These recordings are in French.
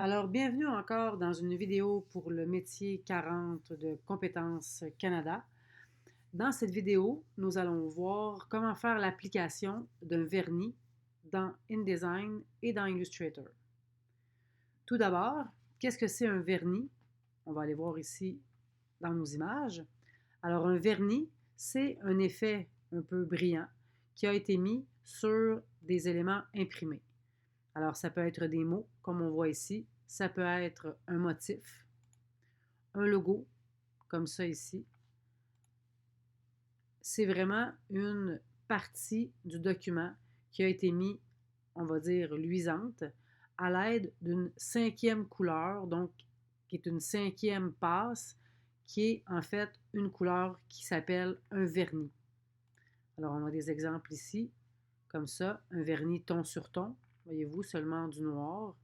Alors, bienvenue encore dans une vidéo pour le métier 40 de Compétences Canada. Dans cette vidéo, nous allons voir comment faire l'application d'un vernis dans InDesign et dans Illustrator. Tout d'abord, qu'est-ce que c'est un vernis? On va aller voir ici dans nos images. Alors, un vernis, c'est un effet un peu brillant qui a été mis sur des éléments imprimés. Alors, ça peut être des mots, comme on voit ici. Ça peut être un motif, un logo, comme ça ici. C'est vraiment une partie du document qui a été mis, on va dire, luisante, à l'aide d'une cinquième couleur, donc qui est une cinquième passe, qui est en fait une couleur qui s'appelle un vernis. Alors, on a des exemples ici, comme ça, un vernis ton sur ton, voyez-vous, seulement du noir.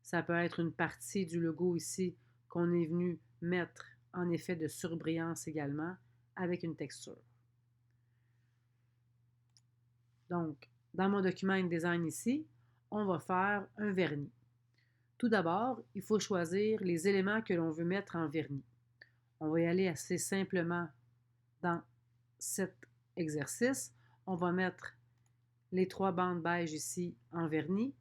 Ça peut être une partie du logo ici qu'on est venu mettre en effet de surbrillance également avec une texture. Donc, dans mon document InDesign ici, on va faire un vernis. Tout d'abord, il faut choisir les éléments que l'on veut mettre en vernis. On va y aller assez simplement dans cet exercice. On va mettre les trois bandes beige ici en vernis,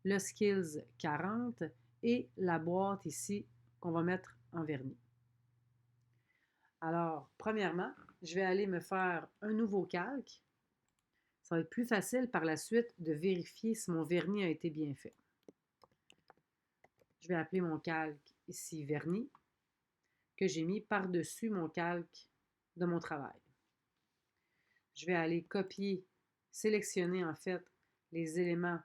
le Skills 40 et la boîte ici qu'on va mettre en vernis. Alors, premièrement, je vais aller me faire un nouveau calque. Ça va être plus facile par la suite de vérifier si mon vernis a été bien fait. Je vais appeler mon calque ici vernis, que j'ai mis par-dessus mon calque de mon travail. Je vais aller copier, sélectionner en fait les éléments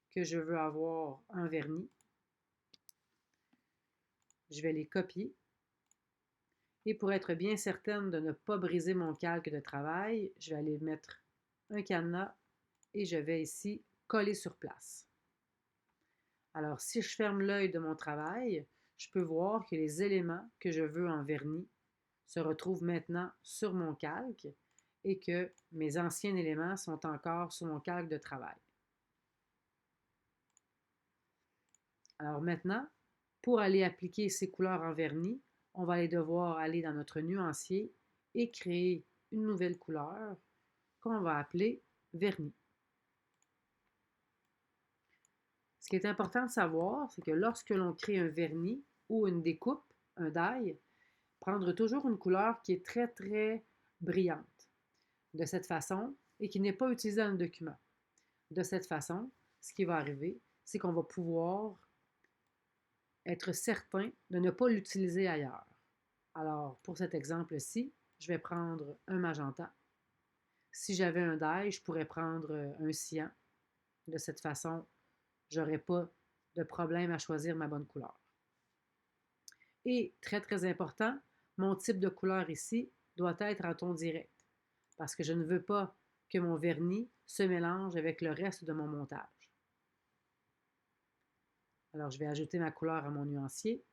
que je veux avoir en vernis. Je vais les copier. Et pour être bien certaine de ne pas briser mon calque de travail, je vais aller mettre un cadenas et je vais ici coller sur place. Alors, si je ferme l'œil de mon travail, je peux voir que les éléments que je veux en vernis se retrouvent maintenant sur mon calque et que mes anciens éléments sont encore sur mon calque de travail. Alors maintenant, pour aller appliquer ces couleurs en vernis, on va devoir aller dans notre nuancier et créer une nouvelle couleur qu'on va appeler vernis. Ce qui est important de savoir, c'est que lorsque l'on crée un vernis ou une découpe, un die, prendre toujours une couleur qui est très, très brillante. De cette façon, et qui n'est pas utilisée dans le document. De cette façon, ce qui va arriver, c'est qu'on va pouvoir être certain de ne pas l'utiliser ailleurs. Alors, pour cet exemple-ci, je vais prendre un magenta. Si j'avais un die, je pourrais prendre un cyan. De cette façon, je n'aurais pas de problème à choisir ma bonne couleur. Et très, très important, mon type de couleur ici doit être en ton direct parce que je ne veux pas que mon vernis se mélange avec le reste de mon montage. Alors, je vais ajouter ma couleur à mon nuancier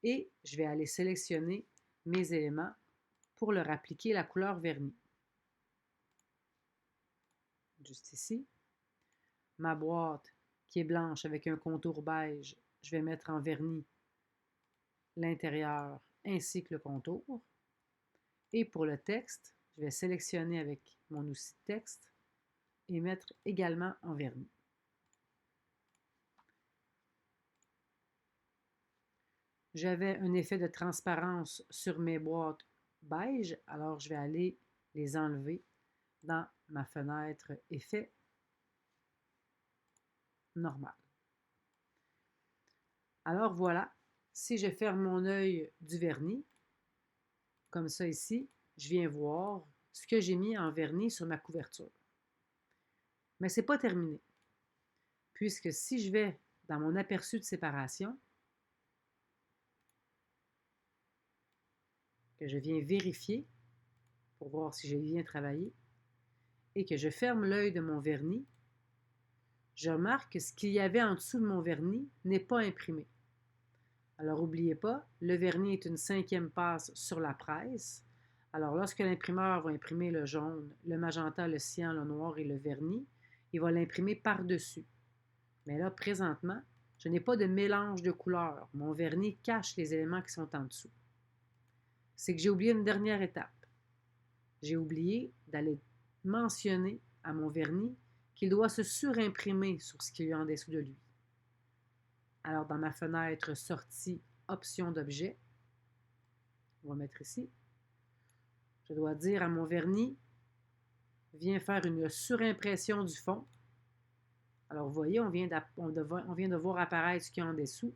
et je vais aller sélectionner mes éléments pour leur appliquer la couleur vernis. Juste ici. Ma boîte qui est blanche avec un contour beige, je vais mettre en vernis l'intérieur ainsi que le contour. Et pour le texte, je vais sélectionner avec mon outil de texte et mettre également en vernis. J'avais un effet de transparence sur mes boîtes beige, alors je vais aller les enlever dans ma fenêtre effet normal. Alors voilà, si je ferme mon œil du vernis, comme ça ici, je viens voir ce que j'ai mis en vernis sur ma couverture. Mais ce n'est pas terminé, puisque si je vais dans mon aperçu de séparation, que je viens vérifier pour voir si j'ai bien travaillé, et que je ferme l'œil de mon vernis, je remarque que ce qu'il y avait en dessous de mon vernis n'est pas imprimé. Alors, n'oubliez pas, le vernis est une cinquième passe sur la presse. Alors, lorsque l'imprimeur va imprimer le jaune, le magenta, le cyan, le noir et le vernis, il va l'imprimer par-dessus. Mais là, présentement, Je n'ai pas de mélange de couleurs. Mon vernis cache les éléments qui sont en dessous. C'est que j'ai oublié une dernière étape. J'ai oublié d'aller mentionner à mon vernis qu'il doit se surimprimer sur ce qu'il y a en dessous de lui. Alors, dans ma fenêtre sortie option d'objet, on va mettre ici, je dois dire à mon vernis, viens faire une surimpression du fond. Alors, vous voyez, on vient de voir apparaître ce qu'il y a en dessous.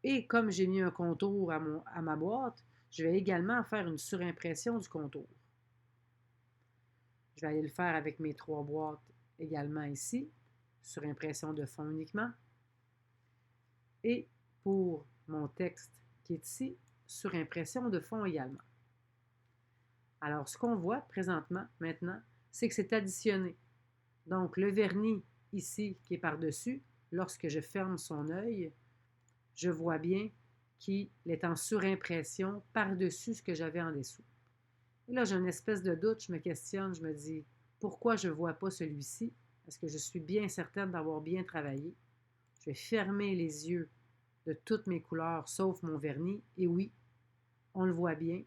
Et comme j'ai mis un contour à ma boîte, je vais également faire une surimpression du contour. Je vais aller le faire avec mes 3 boîtes également ici, surimpression de fond uniquement. Et pour mon texte qui est ici, surimpression de fond également. Alors, ce qu'on voit présentement, maintenant, c'est que c'est additionné. Donc, le vernis ici qui est par-dessus, lorsque je ferme son œil, je vois bien qu'il est en surimpression par-dessus ce que j'avais en dessous. Et là, j'ai une espèce de doute, je me questionne, je me dis, pourquoi je ne vois pas celui-ci? Est-ce que je suis bien certaine d'avoir bien travaillé? Je vais fermer les yeux de toutes mes couleurs, sauf mon vernis. Et oui, on le voit bien,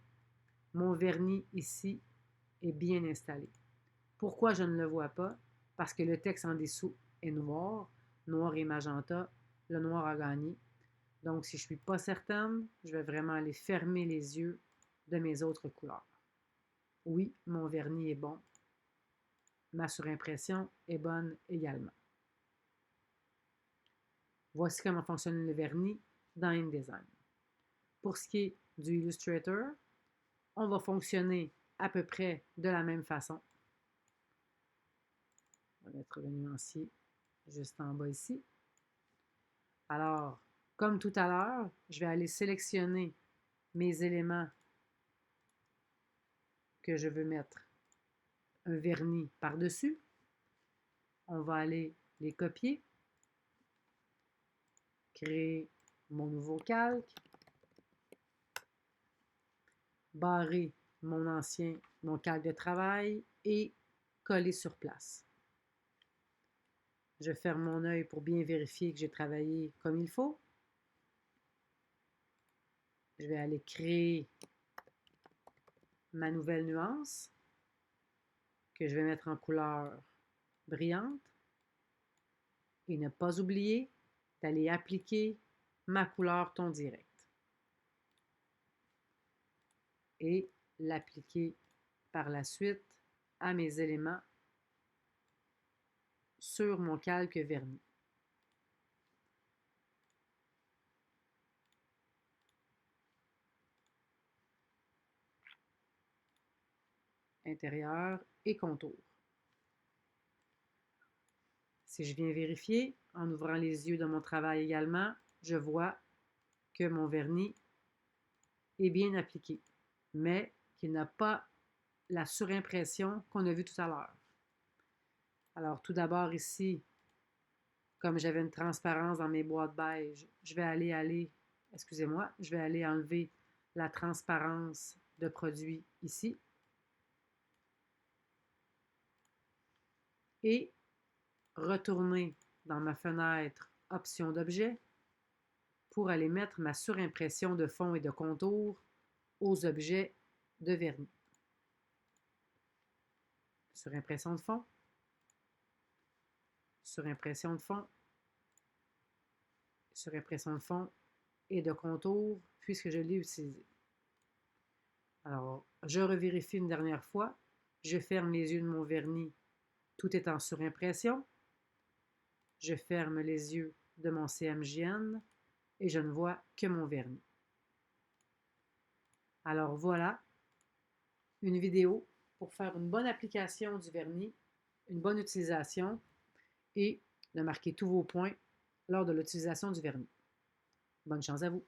mon vernis ici est bien installé. Pourquoi je ne le vois pas? Parce que le texte en dessous est noir, noir et magenta, le noir a gagné. Donc, si je ne suis pas certaine, je vais vraiment aller fermer les yeux de mes autres couleurs. Oui, mon vernis est bon. Ma surimpression est bonne également. Voici comment fonctionne le vernis dans InDesign. Pour ce qui est du Illustrator, on va fonctionner à peu près de la même façon. On va mettre le nuancier juste en bas ici. Alors, comme tout à l'heure, je vais aller sélectionner mes éléments que je veux mettre un vernis par-dessus. On va aller les copier, créer mon nouveau calque, barrer mon calque de travail et coller sur place. Je ferme mon œil pour bien vérifier que j'ai travaillé comme il faut. Je vais aller créer ma nouvelle nuance que je vais mettre en couleur brillante et ne pas oublier d'aller appliquer ma couleur ton direct et l'appliquer par la suite à mes éléments sur mon calque vernis. Intérieur et contour. Si je viens vérifier, en ouvrant les yeux de mon travail également, je vois que mon vernis est bien appliqué, mais qu'il n'a pas la surimpression qu'on a vue tout à l'heure. Alors, tout d'abord ici, comme j'avais une transparence dans mes boîtes beige, je vais aller enlever la transparence de produit ici. Et retourner dans ma fenêtre option d'objet pour aller mettre ma surimpression de fond et de contour aux objets de vernis. Surimpression de fond, surimpression de fond, surimpression de fond et de contour puisque je l'ai utilisé. Alors, je revérifie une dernière fois. Je ferme les yeux de mon vernis. Tout est en surimpression. Je ferme les yeux de mon CMJN et je ne vois que mon vernis. Alors voilà, une vidéo pour faire une bonne application du vernis, une bonne utilisation et de marquer tous vos points lors de l'utilisation du vernis. Bonne chance à vous!